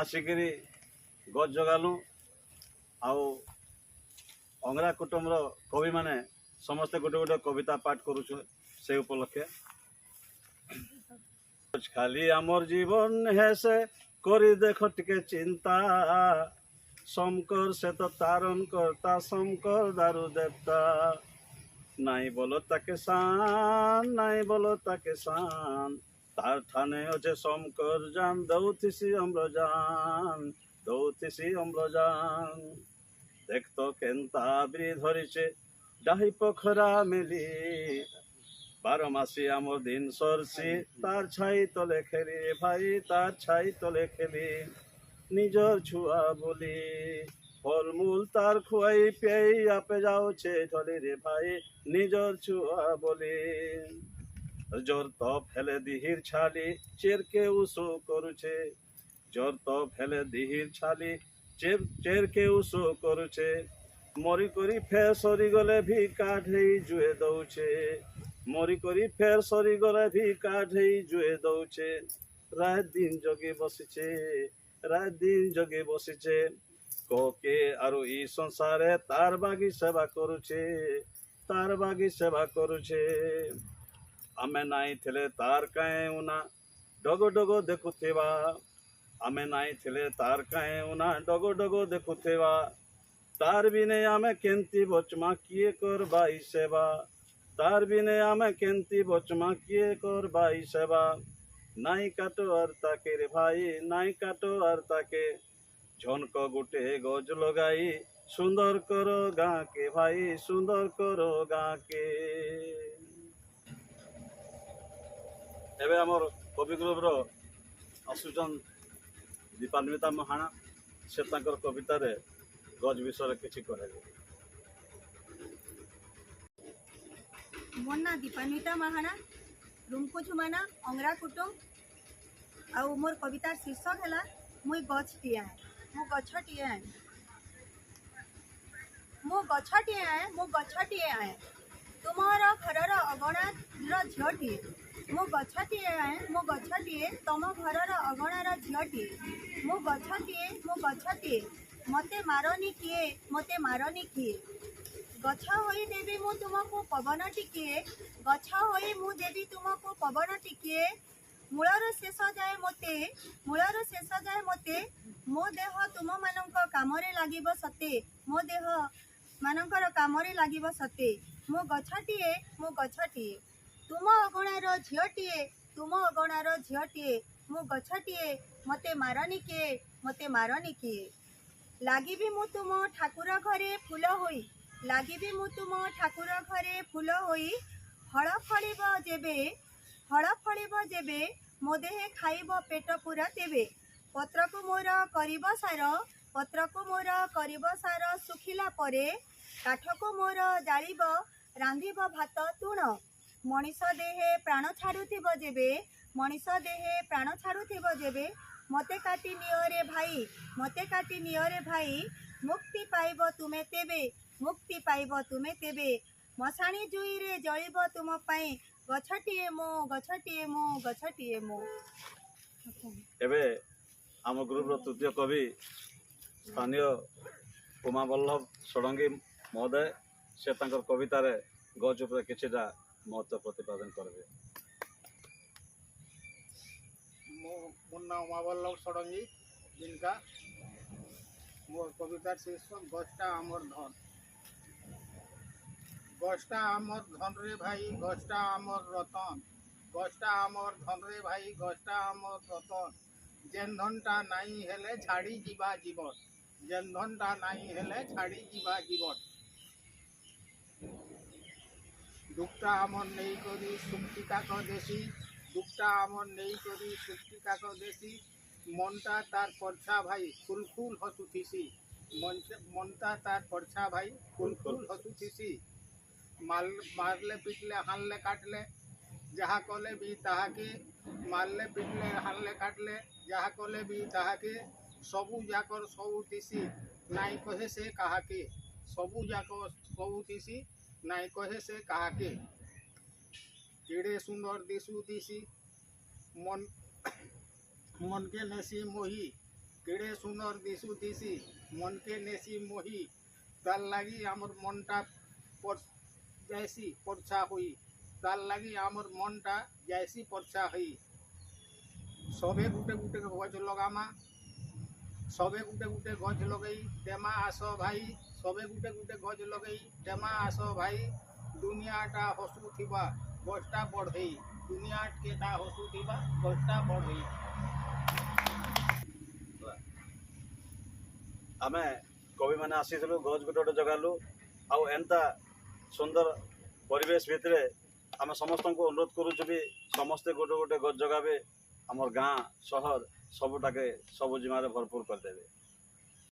आसिकी गज जगालु आउ अंगरा कुटुम्बर कवि माने समस्ते गोटे गोटे कविता पाठ करुछु से उपलक्षे खाली आमर जीवन है से करी देख टिके चिंता शंकर से तो तारण करता शंकर दारू देवता नाई बोलो ताके शान नाई बोलो ताके शान तार ठाने अच्छे शंकर जान दौथिसी अम्रजान दौथिसी अम्रजान देख तो केन्ता ब्री धरिचे डाही पोखरा मेली बारो मासी आमर दिन सरसी तार छाई तले खेली भाई तार छाई तले खेली निजर छुआ बोली फलमूल तार खुआई पियाई आपे जाओ छे चले रे भाई निजर छुआ बोली जोर तो फेले दिहिर छाली चेर के उसो करुछे जोर तो फेले दिहिर छाली चेर के उसो करुछे मरी करी फेर सरी गले भी काढ़े जुए दौछे मरी करी फेर सरी गले भी काढ़े जुए दौछे रात दिन जगे बसिछे रात दिन जगे बसिछे कोके आरु ई संसारे तार बागी सेवा करुछे तार बागी सेवा करुछे आमे नाई थिले तार काए उना डगो डगो देखुथेवा आमे नाई थिले तार काए उना डगो डगो देखुथेवा तार बिने आमे केंती बचमा किए कर बाई सेवा तार बिने आमे केंती बचमा किए कर बाई सेवा नाई काटो आर ताके रे भाई नाई काटो आर ताके झनक गुटे गज लगाई सुंदर करो गाँ के भाई सुंदर करो गाँ के एबे हमर कवि ग्रुप रो आसुचन दीपान्विता महाना से तांकर कविता रे गज विषय किछि कहे मोर ना दीपान्विता महाना रूमको झुमाना अंगरा कुटुम आउ मोर कवितार शीर्षक है मुई गछटिए है मो गछटिए है मो गछटिए है मो गछटिए है तुमर घरर अगणार झीटीए मो गछटिए है मो गछटिए तुम घरर अगणार झीटीए मो गछटिए मते मारनी किए गछ होई देवी मु तुमको पवन टिकिए गछ होई मु देवी तुमको पवन टिकिए मूलर शेष जाए मते मो देह तुम मानक कामरे लागिब सते मो देह मानकर कामरे लागिब सते मो गछटिए तुम अगणार झीटीए मो गछटिए मते मारनी किए लागिबी मु तुम ठाकुर घरे फूल होई लागिबी मु तुम ठाकुर घरे फूल होई फल फलिब जेबे मो देहे खाइब पेट पूरा देबे पत्र को मोर करिब सार सुखिला परे काठ को मोर जालिब रांधिब भात तुण मनीष देहे प्राण छाड़ुथिब जेबे मते काटी नियो रे भाई मुक्ति पाइब तुमे तेबे मशाणी जुई रे जलिब तुम पाई गछटिए मो एबे आम ग्रुप रो तृतीय कवि स्थानीय उमा बल्लभ षडंगी महोदय से तांकर कविता रे गज उपर किछिटा महत्व प्रतिपादन करबे मोर नाम उमा बल्लभ षडंगी जिनका मोर कवितार शीर्षक गछटा आमर धन गछटा आमर धन रे भाई गछटा आमर रतन गछटा आमर धन रे भाई गछटा आमर रतन जेन धनटा नाई हेले छाड़ी जीवा जीवन जेन धनटा नाई हेले छाड़ी जीवा जीवन दुखटा आमर नहीं करी सुक्तिकाक देशी दुखटा आमर नहीं करी सुक्तिकाक देशी मनटा तार परछा भाई फुल फुल हसुथिसी मनटा तार परछा भाई फुल फुल हसुथिसी मारले पिटले हानले काटले जहा कले भी ताहाके मारले पिटले हानले काटले जहा कले भी ताहाके सबू जाकर सबुथिसी नाई कहे से काहाके सबू जाकर सबुथिसी नाई कहे से काहाके केड़े सुंदर दिसु दिसी मन मन के नेसी मोही केड़े सुंदर दिशुथिसी मन के नेसी मोही तार लागी आमर मनटा जैसी परछा हुई तार लागी आमर मनटा जैसी परछा हुई सबे गुटे गुटे गज लगामा सबे गुटे गुटे गज लगई टेमा आस भाई सबे गुटे गुटे गज लगई टेमा आस भाई दुनियाटा हसुथिबा गजटा बढ़ई दुनिया केटा हसुथिबा गजटा बढ़ई आमे कवि मैंने आसीलु गज गोटे गोटे जगालु आउ एंता सुंदर परिवेश भितर आम समस्त को अनुरोध करुचु भी समस्ते गोटे गोटे गज जगावे आमर गाँ सहर सबुटाके सब जिमारे भरपूर करदेवे।